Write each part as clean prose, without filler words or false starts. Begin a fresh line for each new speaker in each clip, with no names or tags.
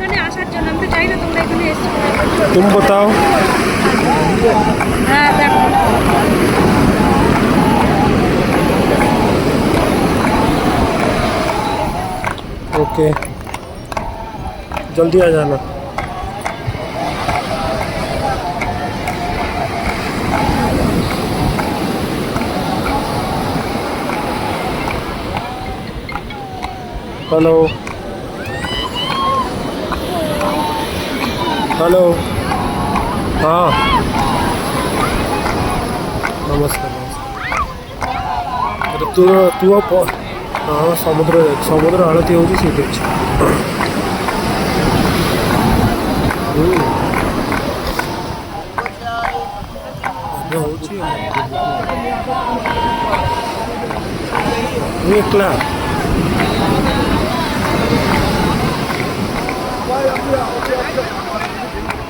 এখানে আসার জন্য আমি তো চাই না তোমরা এখানে এসো।
तुम बताओ।
হ্যাঁ দেখো
ओके जल्दी आ जाना। हेलो हेलो हाँ नमस्कार नमस्कार। अरे तू तू हाँ समुद्र समुद्र आलती होगी सीधे एकला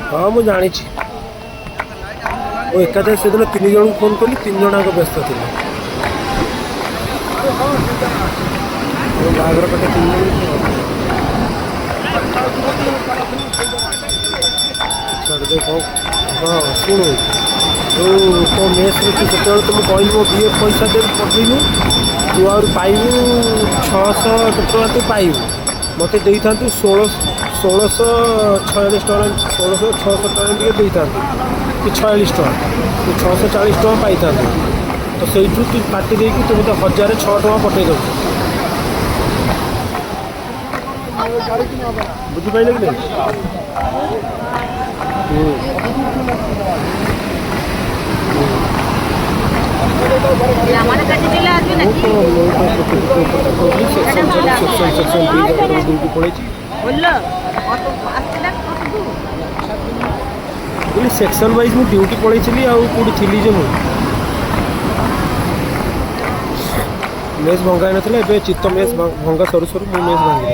हाँ मुझे जानी वो एकादश से दिन 3 जन फोन कली 3 जन आगे व्यस्त थे बागर पटे 3 जन छाड़ दे कौ हाँ शुणु जो तो मेस रे से तुम कहलु मो बीए पैसा दे पठेलु तू आ पाइबू 600 टका तू पाइबू मत दे था 1646 टका 1600 टका दे था कि 46 टका तू 640 टका पाई था तो सही तू काटी देकी तू मत 1006 टका पठे दे बुझिपारे कि नहीं सेक्शन वाइज मु ड्यूटी पड़े कौटी थी जो मेस भंगा नाला ए चित्त मेस भंगा सरू सरू मु मेस भांगी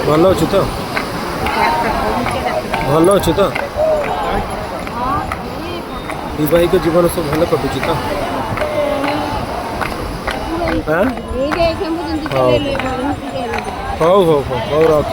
भल अच्छु तो भल अच्छु तो वैवाहिक जीवन सब भल कटुच तो हौ हौ हौ हौ रख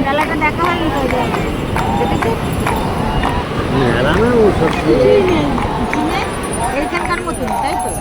ডালাটা দেখা হয়নি তো দেখেছি
মেলা না ও সব
কিছুই নেই কিছু নেই এইখানকার মতন তাই তো